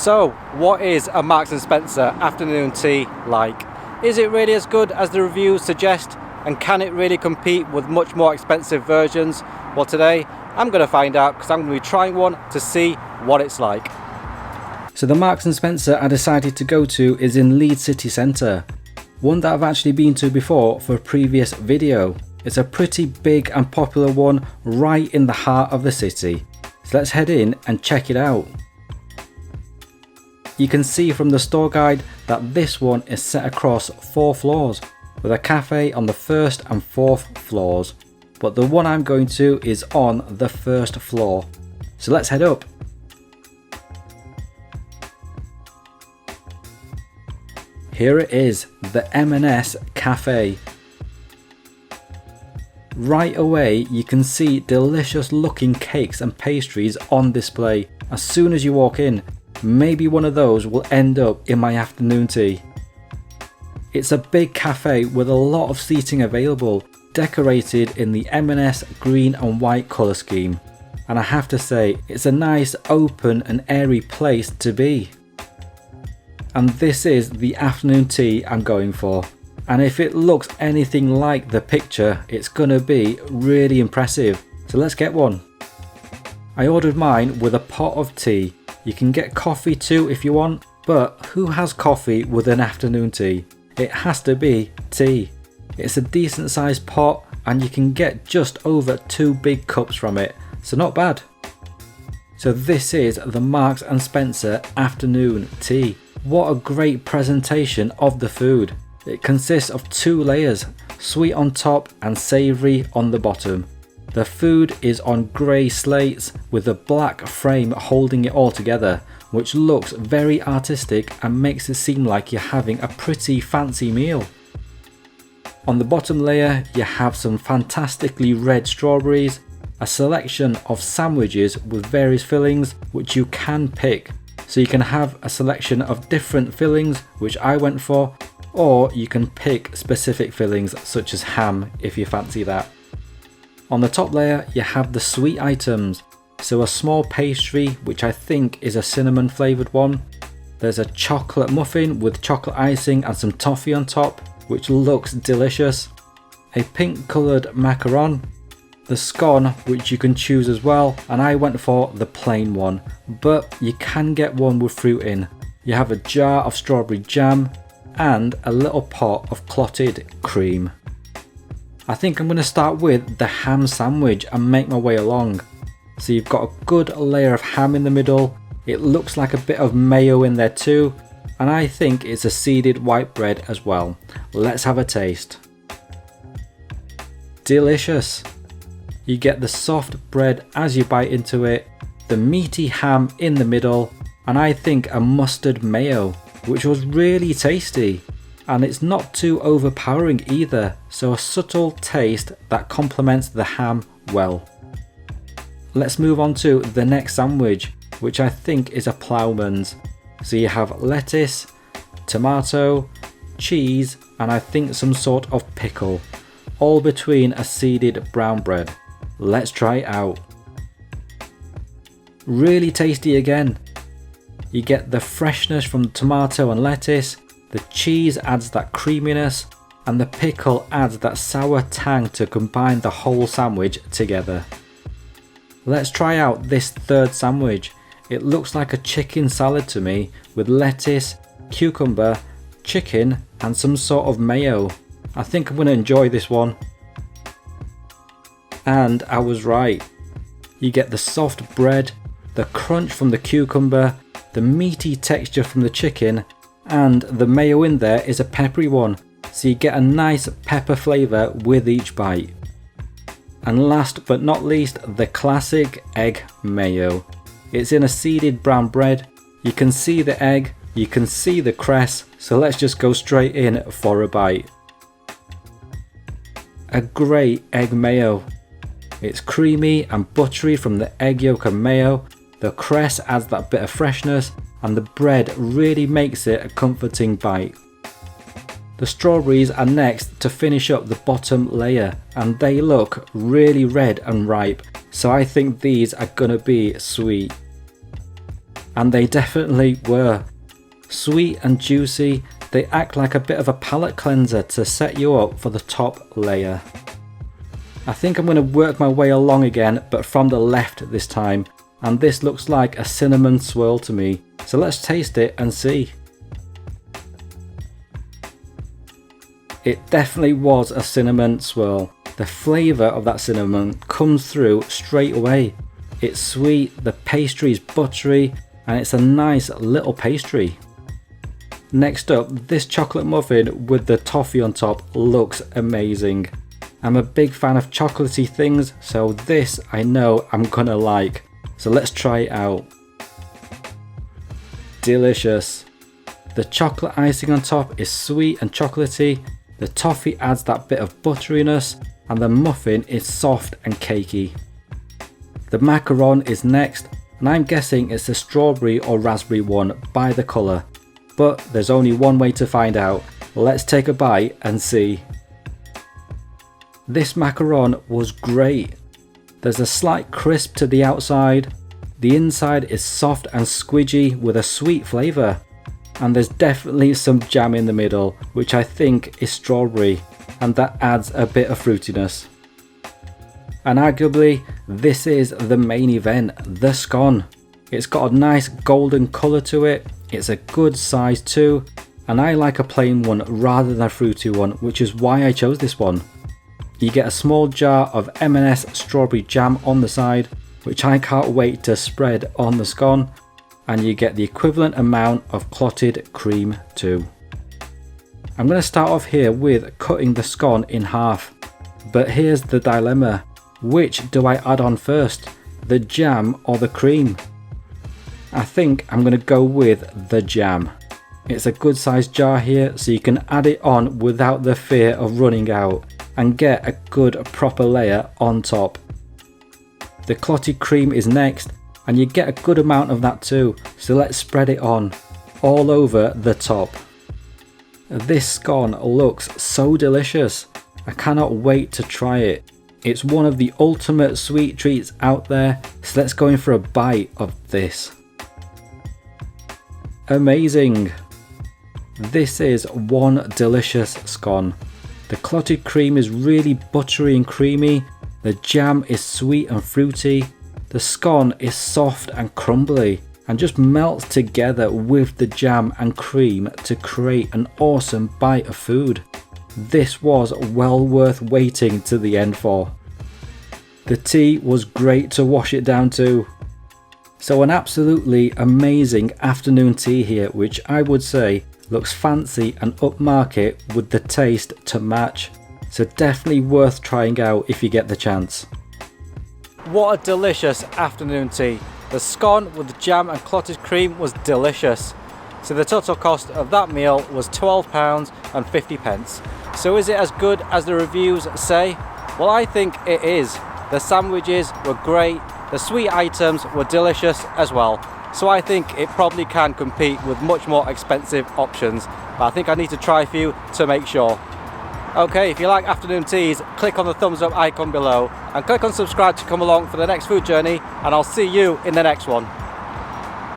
So, what is a Marks & Spencer afternoon tea like? Is it really as good as the reviews suggest? And can it really compete with much more expensive versions? Well, today I'm going to find out because I'm going to be trying one to see what it's like. So the Marks & Spencer I decided to go to is in Leeds city centre. One that I've actually been to before for a previous video. It's a pretty big and popular one right in the heart of the city. So let's head in and check it out. You can see from the store guide that this one is set across 4 floors with a cafe on the 1st and 4th floors, but the one I'm going to is on the 1st floor. So let's head up. Here it is, the M&S Cafe. Right away you can see delicious looking cakes and pastries on display. As soon as you walk in, maybe one of those will end up in my afternoon tea. It's a big cafe with a lot of seating available, decorated in the M&S green and white colour scheme. And I have to say, it's a nice open and airy place to be. And this is the afternoon tea I'm going for. And if it looks anything like the picture, it's gonna be really impressive. So let's get one. I ordered mine with a pot of tea. You can get coffee too if you want, but who has coffee with an afternoon tea? It has to be tea. It's a decent sized pot and you can get just over 2 big cups from it, so not bad. So this is the Marks & Spencer afternoon tea. What a great presentation of the food. It consists of 2 layers, sweet on top and savoury on the bottom. The food is on grey slates with a black frame holding it all together, which looks very artistic and makes it seem like you're having a pretty fancy meal. On the bottom layer you have some fantastically red strawberries, a selection of sandwiches with various fillings which you can pick. So you can have a selection of different fillings, which I went for, or you can pick specific fillings such as ham if you fancy that. On the top layer you have the sweet items, so a small pastry which I think is a cinnamon flavoured one. There's a chocolate muffin with chocolate icing and some toffee on top, which looks delicious. A pink coloured macaron. The scone, which you can choose as well, and I went for the plain one, but you can get one with fruit in. You have a jar of strawberry jam and a little pot of clotted cream. I think I'm going to start with the ham sandwich and make my way along. So you've got a good layer of ham in the middle, it looks like a bit of mayo in there too, and I think it's a seeded white bread as well. Let's have a taste. Delicious! You get the soft bread as you bite into it, the meaty ham in the middle, and I think a mustard mayo, which was really tasty. And it's not too overpowering either, so a subtle taste that complements the ham well. Let's move on to the next sandwich, which I think is a Plowmans. So you have lettuce, tomato, cheese, and I think some sort of pickle, all between a seeded brown bread. Let's try it out. Really tasty again. You get the freshness from the tomato and lettuce, the cheese adds that creaminess, and the pickle adds that sour tang to combine the whole sandwich together. Let's try out this third sandwich. It looks like a chicken salad to me with lettuce, cucumber, chicken and some sort of mayo. I think I'm going to enjoy this one. And I was right. You get the soft bread, the crunch from the cucumber, the meaty texture from the chicken, and the mayo in there is a peppery one, so you get a nice pepper flavour with each bite. And last but not least, the classic egg mayo. It's in a seeded brown bread, you can see the egg, you can see the cress, so let's just go straight in for a bite. A great egg mayo. It's creamy and buttery from the egg yolk and mayo, the cress adds that bit of freshness, and the bread really makes it a comforting bite. The strawberries are next to finish up the bottom layer, and they look really red and ripe, so I think these are gonna be sweet. and they definitely were. Sweet and juicy, they act like a bit of a palate cleanser to set you up for the top layer. I think I'm going to work my way along again, but from the left this time, and this looks like a cinnamon swirl to me, so let's taste it and see. It definitely was a cinnamon swirl. The flavour of that cinnamon comes through straight away. It's sweet, the pastry is buttery, and it's a nice little pastry. Next up, this chocolate muffin with the toffee on top looks amazing. I'm a big fan of chocolatey things, so this I know I'm gonna like. So let's try it out. Delicious. The chocolate icing on top is sweet and chocolatey, the toffee adds that bit of butteriness, and the muffin is soft and cakey. The macaron is next, and I'm guessing it's the strawberry or raspberry one by the colour. But there's only one way to find out. Let's take a bite and see. This macaron was great. There's a slight crisp to the outside, the inside is soft and squidgy with a sweet flavour, and there's definitely some jam in the middle, which I think is strawberry, and that adds a bit of fruitiness. And arguably, this is the main event, the scone. It's got a nice golden colour to it, it's a good size too, and I like a plain one rather than a fruity one, which is why I chose this one. You get a small jar of M&S strawberry jam on the side, which I can't wait to spread on the scone, and you get the equivalent amount of clotted cream too. I'm going to start off here with cutting the scone in half, but here's the dilemma. Which do I add on first, the jam or the cream? I think I'm going to go with the jam. It's a good sized jar here, so you can add it on without the fear of running out and get a good proper layer on top. The clotted cream is next, and you get a good amount of that too, so let's spread it on all over the top. This scone looks so delicious. I cannot wait to try it. It's one of the ultimate sweet treats out there, so let's go in for a bite of this. Amazing! This is one delicious scone. The clotted cream is really buttery and creamy, the jam is sweet and fruity, the scone is soft and crumbly and just melts together with the jam and cream to create an awesome bite of food. This was well worth waiting to the end for. The tea was great to wash it down to. So an absolutely amazing afternoon tea here, which I would say looks fancy and upmarket with the taste to match. So definitely worth trying out if you get the chance. What a delicious afternoon tea. The scone with the jam and clotted cream was delicious. So the total cost of that meal was £12.50. So is it as good as the reviews say? Well, I think it is. The sandwiches were great, the sweet items were delicious as well. So I think it probably can compete with much more expensive options. But I think I need to try a few to make sure. Okay, if you like afternoon teas, click on the thumbs up icon below and click on subscribe to come along for the next food journey, and I'll see you in the next one.